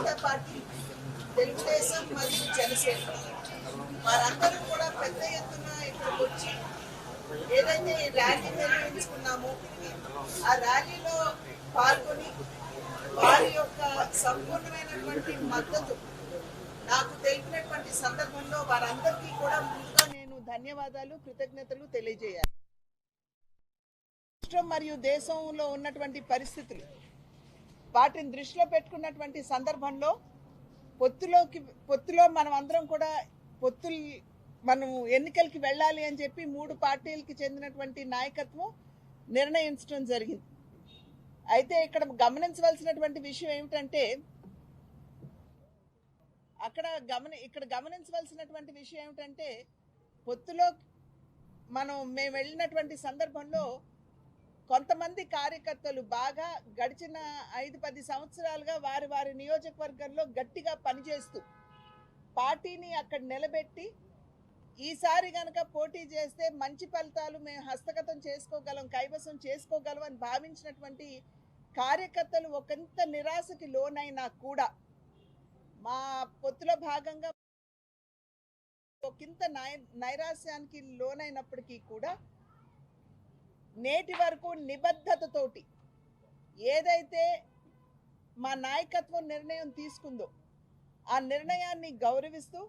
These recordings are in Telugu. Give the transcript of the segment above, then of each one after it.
జనతా పార్టీ, తెలుగుదేశం మరియు జనసేన వారందరూ కూడా పెద్ద ఎత్తున ఇక్కడికి వచ్చి ఏదైతే ర్యాలీ నిర్వహించుకున్నామో ఆ ర్యాలీలో పాల్గొని వారి యొక్క సంపూర్ణమైనటువంటి మద్దతు నాకు తెలిపినటువంటి సందర్భంలో వారందరికీ కూడా ముందుగా నేను ధన్యవాదాలు, కృతజ్ఞతలు తెలియజేయాలి. రాష్ట్రం మరియు దేశంలో ఉన్నటువంటి పరిస్థితులు వాటిని దృష్టిలో పెట్టుకున్నటువంటి సందర్భంలో పొత్తులో మనం అందరం కూడా మనం ఎన్నికలకి వెళ్ళాలి అని చెప్పి 3 పార్టీలకి చెందినటువంటి నాయకత్వం నిర్ణయించడం జరిగింది. అయితే ఇక్కడ గమనించవలసినటువంటి విషయం ఏమిటంటే గమనించవలసినటువంటి విషయం ఏమిటంటే పొత్తులో మేము వెళ్ళినటువంటి సందర్భంలో కొంతమంది కార్యకర్తలు బాగా గడిచిన 5-10 సంవత్సరాలుగా వారి నియోజకవర్గంలో గట్టిగా పనిచేస్తూ పార్టీని అక్కడ నిలబెట్టి ఈసారి గనక పోటీ చేస్తే మంచి ఫలితాలు మేము హస్తగతం చేసుకోగలం, కైవసం చేసుకోగలం అని భావించినటువంటి కార్యకర్తలు ఒకంత నిరాశకి లోనైనా కూడా మా పొత్తులో భాగంగా ఒకంత నైరాశ్యానికి లోనైనప్పటికీ కూడా నేటి వరకు నిబద్ధతతోటి ఏదైతే మా నాయకత్వం నిర్ణయం తీసుకుందో ఆ నిర్ణయాన్ని గౌరవిస్తూ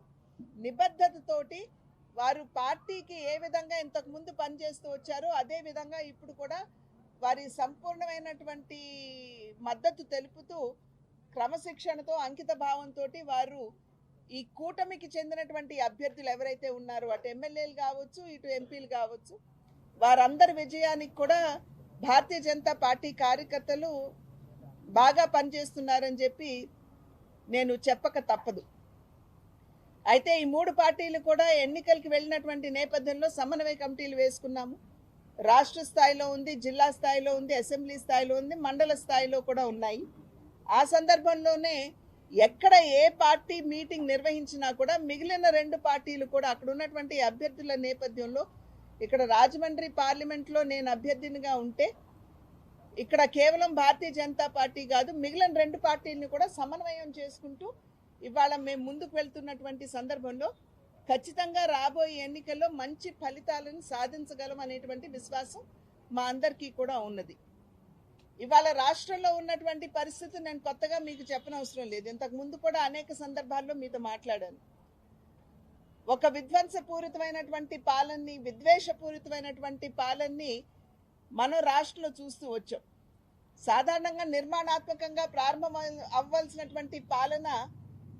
నిబద్ధతతోటి వారు పార్టీకి ఏ విధంగా ఇంతకుముందు పనిచేస్తూ వచ్చారో అదే విధంగా ఇప్పుడు కూడా వారి సంపూర్ణమైనటువంటి మద్దతు తెలుపుతూ క్రమశిక్షణతో అంకిత భావంతో వారు ఈ కూటమికి చెందినటువంటి అభ్యర్థులు ఎవరైతే ఉన్నారో అటు ఎమ్మెల్యేలు కావచ్చు, ఇటు ఎంపీలు కావచ్చు, వారందరి విజయానికి కూడా భారతీయ జనతా పార్టీ కార్యకర్తలు బాగా పనిచేస్తున్నారని చెప్పి నేను చెప్పక తప్పదు. అయితే ఈ 3 పార్టీలు కూడా ఎన్నికలకి వెళ్ళినటువంటి నేపథ్యంలో సమన్వయ కమిటీలు వేసుకున్నాము. రాష్ట్ర స్థాయిలో ఉంది, జిల్లా స్థాయిలో ఉంది, అసెంబ్లీ స్థాయిలో ఉంది, మండల స్థాయిలో కూడా ఉన్నాయి. ఆ సందర్భంలోనే ఎక్కడ ఏ పార్టీ మీటింగ్ నిర్వహించినా కూడా మిగిలిన 2 పార్టీలు కూడా అక్కడ ఉన్నటువంటి అభ్యర్థుల నేపథ్యంలో ఇక్కడ రాజమండ్రి పార్లమెంట్లో నేను అభ్యర్థినిగా ఉంటే ఇక్కడ కేవలం భారతీయ జనతా పార్టీ కాదు మిగిలిన 2 పార్టీలను కూడా సమన్వయం చేసుకుంటూ ఇవాళ మేము ముందుకు వెళ్తున్నటువంటి సందర్భంలో ఖచ్చితంగా రాబోయే ఎన్నికల్లో మంచి ఫలితాలను సాధించగలం అనేటువంటి విశ్వాసం మా అందరికీ కూడా ఉన్నది. ఇవాళ రాష్ట్రంలో ఉన్నటువంటి పరిస్థితి నేను కొత్తగా మీకు చెప్పనవసరం లేదు. ఇంతకు ముందు కూడా అనేక సందర్భాల్లో మీతో మాట్లాడాను. ఒక విధ్వంసపూరితమైనటువంటి పాలనని, విద్వేషపూరితమైనటువంటి పాలనని మనం రాష్ట్రంలో చూస్తూ వచ్చాం. సాధారణంగా నిర్మాణాత్మకంగా ప్రారంభం అవ్వాల్సినటువంటి పాలన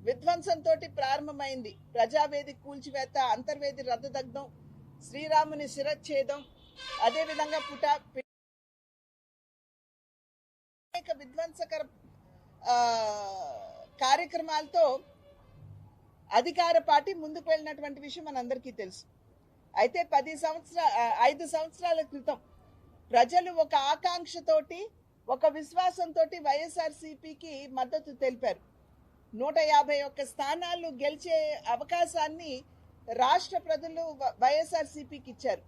విధ్వంసంతో ప్రారంభమైంది. ప్రజావేది కూల్చివేత, అంతర్వేది రద్దదగ్ధం, శ్రీరాముని శిరచ్ఛేదం, అదేవిధంగా అనేక విధ్వంసకర కార్యక్రమాలతో అధికార పార్టీ ముందుకు వెళ్ళినటువంటి విషయం మనందరికీ తెలుసు. అయితే 5 సంవత్సరాల క్రితం ప్రజలు ఒక ఆకాంక్షతోటి, ఒక విశ్వాసంతో వైఎస్ఆర్సీపీకి మద్దతు తెలిపారు. 151 స్థానాలు గెలిచే అవకాశాన్ని రాష్ట్ర ప్రజలు వైఎస్ఆర్సీపీకి ఇచ్చారు.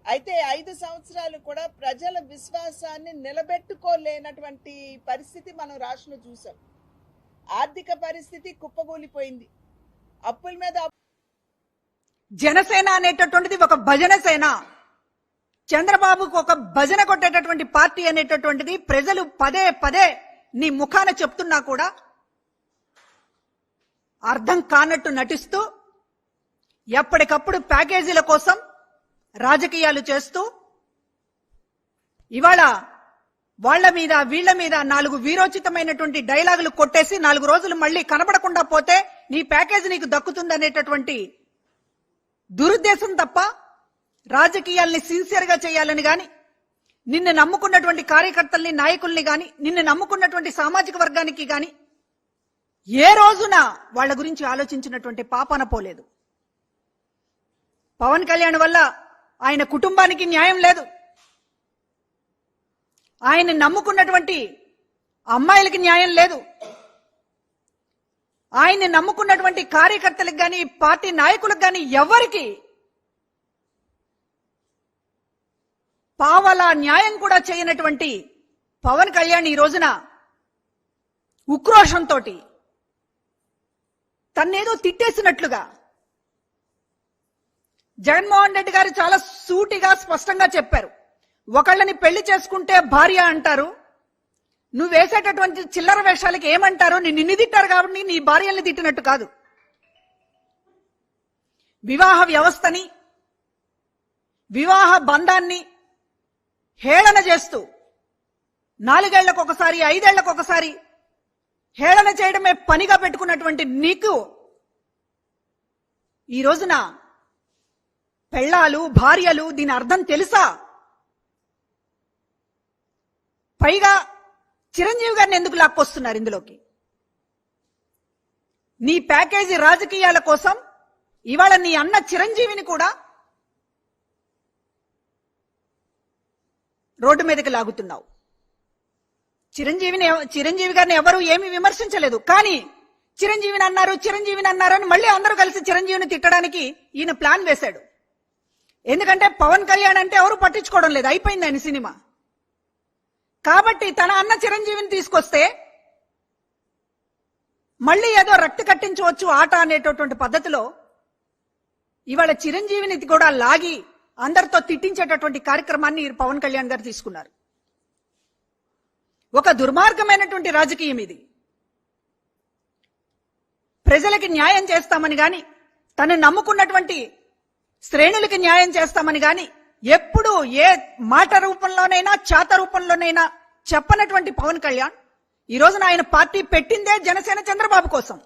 అయితే 5 సంవత్సరాలు కూడా ప్రజల విశ్వాసాన్ని నిలబెట్టుకోలేనటువంటి పరిస్థితి మనం రాష్ట్రంలో చూసాం. ఆర్థిక పరిస్థితి కుప్పగూలిపోయింది. అప్పుల మీద జనసేన అనేటటువంటిది ఒక భజన సేన, చంద్రబాబుకు ఒక భజన కొట్టేటటువంటి పార్టీ అనేటటువంటిది ప్రజలు పదే పదే నీ ముఖాన చెప్తున్నా కూడా అర్థం కానట్టు నటిస్తూ ఎప్పటికప్పుడు ప్యాకేజీల కోసం రాజకీయాలు చేస్తూ ఇవాళ వాళ్ల మీద వీళ్ల మీద 4 వీరోచితమైనటువంటి డైలాగులు కొట్టేసి 4 రోజులు మళ్లీ కనబడకుండా పోతే నీ ప్యాకేజీ నీకు దక్కుతుందనేటటువంటి దురుద్దేశం తప్ప రాజకీయాల్ని సిన్సియర్ గా చేయాలని గాని, నిన్ను నమ్ముకున్నటువంటి కార్యకర్తల్ని, నాయకుల్ని గాని, నిన్ను నమ్ముకున్నటువంటి సామాజిక వర్గానికి గాని ఏ రోజున వాళ్ల గురించి ఆలోచించినటువంటి పాపాన పోలేదు. పవన్ కళ్యాణ్ వల్ల ఆయన కుటుంబానికి న్యాయం లేదు, ఆయన నమ్ముకున్నటువంటి అమ్మాయిలకి న్యాయం లేదు, ఆయన్ని నమ్ముకున్నటువంటి కార్యకర్తలకు గాని, పార్టీ నాయకులకు గాని ఎవరికి పావలా న్యాయం కూడా చేయనటువంటి పవన్ కళ్యాణ్ ఈ రోజున ఉక్రోషంతో తన్నేదో తిట్టేసినట్లుగా. జగన్మోహన్ రెడ్డి గారు చాలా సూటిగా స్పష్టంగా చెప్పారు. ఒకళ్ళని పెళ్లి చేసుకుంటే భార్య అంటారు, నువ్వు వేసేటటువంటి చిల్లర వేషాలకి ఏమంటారు, నిన్ను తిట్టారు కాబట్టి నీ భార్యల్ని తిట్టినట్టు కాదు. వివాహ వ్యవస్థని, వివాహ బంధాన్ని హేళన చేస్తూ 4 ఏళ్లకు ఒకసారి 5 ఏళ్లకు ఒకసారి హేళన చేయడమే పనిగా పెట్టుకున్నటువంటి నీకు ఈ రోజున పెళ్ళాలు, భార్యలు దీని అర్థం తెలుసా? పైగా చిరంజీవి గారిని ఎందుకు లాక్కొస్తున్నారు ఇందులోకి? నీ ప్యాకేజీ రాజకీయాల కోసం ఇవాళ నీ అన్న చిరంజీవిని కూడా రోడ్డు మీదకి లాగుతున్నావు. చిరంజీవి గారిని ఎవరు ఏమీ విమర్శించలేదు, కానీ చిరంజీవిని అన్నారు అని మళ్ళీ అందరూ కలిసి చిరంజీవిని తిట్టడానికి ఈయన ప్లాన్ వేశాడు. ఎందుకంటే పవన్ కళ్యాణ్ అంటే ఎవరు పట్టించుకోవడం లేదు, అయిపోయింది ఆయన సినిమా. కాబట్టి తన అన్న చిరంజీవిని తీసుకొస్తే మళ్ళీ ఏదో రక్తి కట్టించవచ్చు ఆట అనేటటువంటి పద్ధతిలో ఇవాళ చిరంజీవిని కూడా లాగి అందరితో తిట్టించేటటువంటి కార్యక్రమాన్ని పవన్ కళ్యాణ్ గారు తీసుకున్నారు. ఒక దుర్మార్గమైనటువంటి రాజకీయం ఇది. ప్రజలకి న్యాయం చేస్తామని గాని, తను నమ్ముకున్నటువంటి శ్రేణులకి న్యాయం చేస్తామని గాని ఎప్పుడు ఏ మాట రూపంలోనైనా చేత రూపంలోనైనా చెప్పనటువంటి పవన్ కళ్యాణ్ ఈ రోజున ఆయన పార్టీ పెట్టిందే జనసేన చంద్రబాబు కోసం.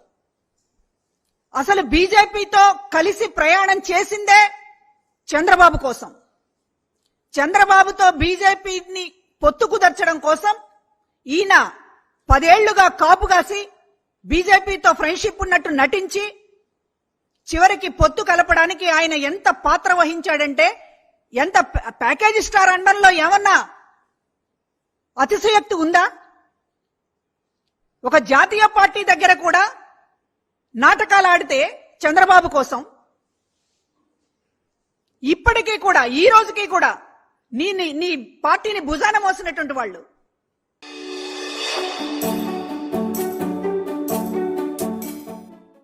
అసలు బీజేపీతో కలిసి ప్రయాణం చేసిందే చంద్రబాబు కోసం. చంద్రబాబుతో బీజేపీని పొత్తు కుదర్చడం కోసం ఈయన 10 ఏళ్లుగా కాపు కాసి బీజేపీతో ఫ్రెండ్షిప్ ఉన్నట్టు నటించి చివరికి పొత్తు కలపడానికి ఆయన ఎంత పాత్ర వహించాడంటే, ఎంత ప్యాకేజీ స్టార్ అండంలో ఏమన్నా అతిశయోక్తి ఉందా? ఒక జాతీయ పార్టీ దగ్గర కూడా నాటకాలు ఆడితే చంద్రబాబు కోసం ఇప్పటికీ కూడా ఈ రోజుకి కూడా నీ పార్టీని భుజాన మోసినటువంటి వాళ్ళు